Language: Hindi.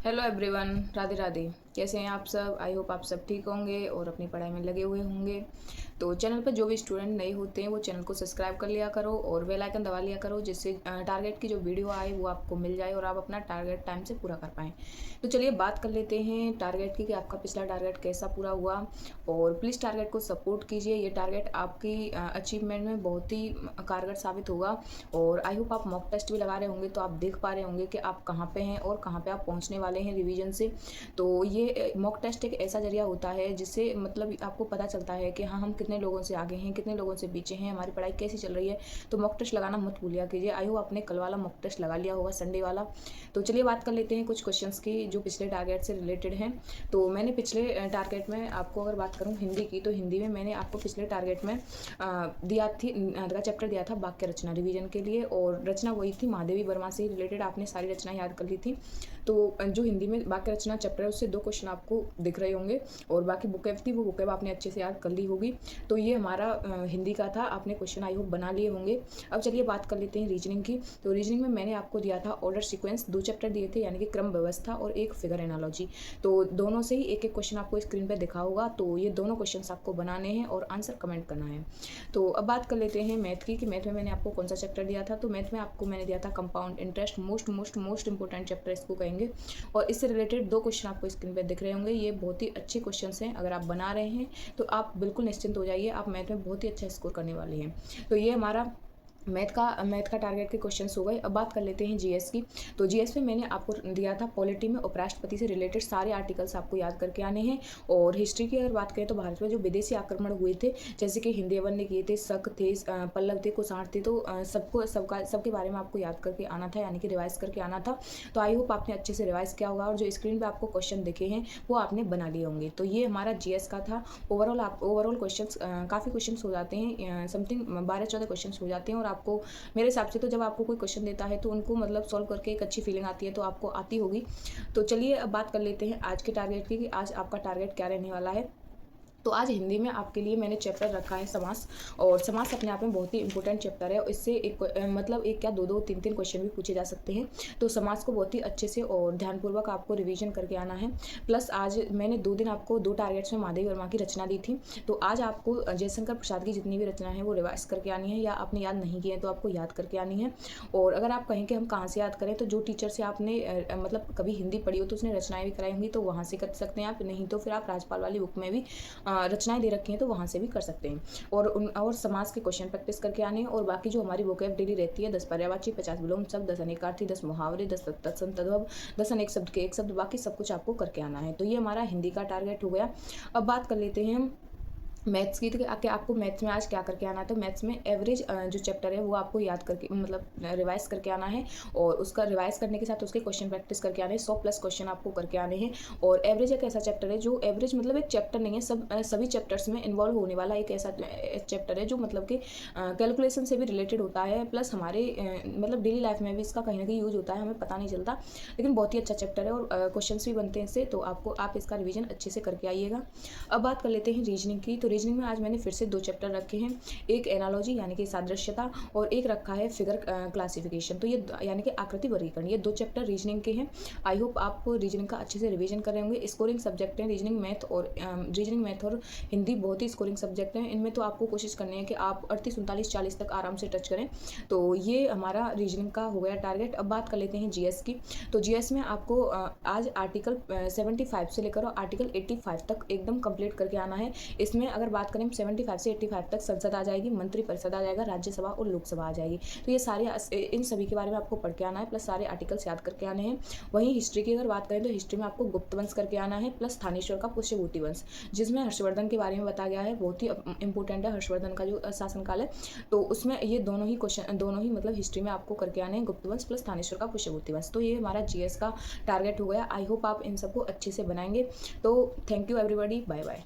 Hello everyone, Radhe Radhe. कैसे हैं आप सब? आई होप आप सब ठीक होंगे और अपनी पढ़ाई में लगे हुए होंगे। तो चैनल पर जो भी स्टूडेंट नए होते हैं वो चैनल को सब्सक्राइब कर लिया करो और बेल आइकन दबा लिया करो, जिससे टारगेट की जो वीडियो आए वो आपको मिल जाए और आप अपना टारगेट टाइम से पूरा कर पाएँ। तो चलिए बात कर लेते हैं टारगेट की कि आपका पिछला टारगेट कैसा पूरा हुआ। और प्लीज़ टारगेट को सपोर्ट कीजिए। ये टारगेट आपकी अचीवमेंट में बहुत ही कारगर साबित होगा। और आई होप आप मॉक टेस्ट भी लगा रहे होंगे तो आप देख पा रहे होंगे कि आप कहाँ पे हैं और कहाँ पे आप पहुँचने वाले हैं रिवीजन से। तो ये मॉक टेस्ट एक ऐसा ज़रिया होता है जिससे मतलब आपको पता चलता है कि हाँ, हम कितने लोगों से आगे हैं, कितने लोगों से पीछे हैं, हमारी पढ़ाई कैसी चल रही है। तो मॉक टेस्ट लगाना मत भूलिया कीजिए। आई होप आपने कल वाला मॉक टेस्ट लगा लिया होगा, संडे वाला। तो चलिए बात कर लेते हैं कुछ क्वेश्चंस की जो पिछले टारगेट से रिलेटेड हैं। तो मैंने पिछले टारगेट में आपको अगर बात करूँ हिंदी की, तो हिंदी में मैंने आपको पिछले टारगेट में चैप्टर दिया था वाक्य रचना रिवीजन के लिए। और रचना वही थी, महादेवी वर्मा से रिलेटेड आपने सारी रचना याद कर ली थी। तो जो हिंदी में वाक्य रचना चैप्टर है उससे 2 क्वेश्चन आपको दिख रहे होंगे और बाकी बुकेब थी, वो बुकेब आपने अच्छे से याद कर ली होगी। तो ये हमारा हिंदी का था, आपने क्वेश्चन आई होप बना लिए होंगे। अब चलिए बात कर लेते हैं रीजनिंग की। तो रीजनिंग में मैंने आपको दिया था ऑर्डर सीक्वेंस, 2 चैप्टर दिए थे, यानी कि क्रम व्यवस्था और एक फिगर एनालॉजी। तो दोनों से ही एक एक क्वेश्चन आपको स्क्रीन पर दिखा होगा। तो ये दोनों क्वेश्चन आपको बनाने हैं और आंसर कमेंट करना है। तो अब बात कर लेते हैं मैथ की कि मैथ में मैंने आपको कौन सा चैप्टर दिया था। तो मैथ में आपको मैंने दिया था compound interest, most important chapter इसको कहेंगे। और इससे रिलेटेड 2 क्वेश्चन आपको स्क्रीन पर दिख रहे होंगे। ये बहुत ही अच्छे क्वेश्चंस हैं, अगर आप बना रहे हैं तो आप बिल्कुल निश्चिंत हो जाइए, आप मैथ में बहुत ही अच्छा स्कोर करने वाले हैं। तो ये हमारा मैथ का टारगेट के क्वेश्चंस हो गए। अब बात कर लेते हैं जीएस की। तो जीएस में मैंने आपको दिया था पॉलिटी में उपराष्ट्रपति से रिलेटेड सारे आर्टिकल्स आपको याद करके आने हैं। और हिस्ट्री की अगर बात करें तो भारत में जो विदेशी आक्रमण हुए थे, जैसे कि हिंदीवन ने किए थे, शक थे, पल्लव थे, कुषाण थे, तो सबके बारे में आपको याद करके आना था, यानी कि रिवाइज करके आना था। तो आई होप आपने अच्छे से रिवाइज किया होगा और जो स्क्रीन पर आपको क्वेश्चन दिखे हैं वो आपने बना लिए होंगे। तो ये हमारा जीएस का था। ओवरऑल क्वेश्चन काफ़ी क्वेश्चन हो जाते हैं, समथिंग 12-14 क्वेश्चन हो जाते हैं। और आपको मेरे हिसाब से तो जब आपको कोई क्वेश्चन देता है तो उनको मतलब सॉल्व करके एक अच्छी फीलिंग आती है, तो आपको आती होगी। तो चलिए अब बात कर लेते हैं आज के टारगेट की कि आज आपका टारगेट क्या रहने वाला है। तो आज हिंदी में आपके लिए मैंने चैप्टर रखा है समास। और समास अपने आप में बहुत ही इंपॉर्टेंट चैप्टर है और इससे मतलब एक क्या 2-2 3-3 क्वेश्चन भी पूछे जा सकते हैं। तो समास को बहुत ही अच्छे से और ध्यानपूर्वक आपको रिवीजन करके आना है। प्लस आज मैंने 2 दिन आपको 2 टारगेट्स में महादेवी वर्मा की रचना दी थी। तो आज आपको जयशंकर प्रसाद की जितनी भी रचना है वो रिवाइज करके आनी है, या आपने याद नहीं किए हैं तो आपको याद करके आनी है। और अगर आप कहें कि हम कहाँ से याद करें, तो जो टीचर से आपने मतलब कभी हिंदी पढ़ी हो तो उसने रचनाएं भी कराई होंगी तो वहाँ से कर सकते हैं आप, नहीं तो फिर आप राजपाल वाली बुक में भी रचनाएं दे रखी हैं तो वहाँ से भी कर सकते हैं। और समाज के क्वेश्चन प्रैक्टिस करके आने हैं। और बाकी जो हमारी वोकैब डेली रहती है, 10 पर्यायवाची, 50 विलोम शब्द, 10 अनेकार्थी, 10 मुहावरे, 10 तत्सम तद्भव, 10 अनेक शब्द के एक शब्द, बाकी सब कुछ आपको करके आना है। तो ये हमारा हिंदी का टारगेट हो गया। अब बात कर लेते हैं हम मैथ्स की। तो आपको मैथ्स में आज क्या करके आना है, तो मैथ्स में एवरेज जो चैप्टर है वो आपको याद करके मतलब रिवाइज करके आना है। और उसका रिवाइज करने के साथ उसके क्वेश्चन प्रैक्टिस करके आने हैं। 100+ क्वेश्चन आपको करके आने हैं। और एवरेज एक ऐसा चैप्टर है जो एवरेज मतलब एक चैप्टर नहीं है, सभी चैप्टर्स में इन्वॉल्व होने वाला एक ऐसा चैप्टर है जो मतलब कि कैलकुलेशन से भी रिलेटेड होता है, प्लस हमारे मतलब डेली लाइफ में भी इसका कहीं ना कहीं यूज होता है, हमें पता नहीं चलता। लेकिन बहुत ही अच्छा चैप्टर है और क्वेश्चन भी बनते हैं इससे। तो आप इसका रिविजन अच्छे से करके आइएगा। अब बात कर लेते हैं रीजनिंग की। तो रीजनिंग में आज मैंने फिर से 2 चैप्टर रखे हैं, एक एनालॉजी यानी कि सादृश्यता और एक रखा है फिगर क्लासिफिकेशन। तो ये यानी कि आकृति वर्गीकरण, ये 2 चैप्टर रीजनिंग के हैं। आई होप आप रीजनिंग का अच्छे से रिवीजन कर रहे होंगे। स्कोरिंग सब्जेक्ट हैं रीजनिंग मैथ और हिंदी, बहुत ही स्कोरिंग सब्जेक्ट हैं। इनमें तो आपको कोशिश करनी है कि आप 38, 39, 40 तक आराम से टच करें। तो ये हमारा रीजनिंग का हो गया टारगेट। अब बात कर लेते हैं जीएस की। तो जीएस में आपको आज आर्टिकल 75 से लेकर आर्टिकल 85 तक एकदम कंप्लीट करके आना है। इसमें अगर बात करें 75 से 85 तक संसद आ जाएगी, मंत्रिपरिषद आ जाएगा, राज्यसभा और लोकसभा आ जाएगी। तो ये सारे इन सभी के बारे में आपको पढ़ के आना है, प्लस सारे आर्टिकल्स याद करके आने हैं। वहीं हिस्ट्री की अगर बात करें तो हिस्ट्री में आपको गुप्त वंश करके आना है, प्लस थानेश्वर का पुष्यभूति वंश, जिसमें हर्षवर्धन के बारे में बताया गया है। बहुत ही इंपॉर्टेंट है हर्षवर्धन का जो शासनकाल है। तो उसमें ये दोनों ही मतलब हिस्ट्री में आपको करके आने हैं, गुप्त वंश प्लस थानेश्वर का पुष्यभूति वंश। तो ये हमारा जीएस का टारगेट हो गया। आई होप आप इन सबको अच्छे से बनाएंगे। तो thank you everybody, bye bye.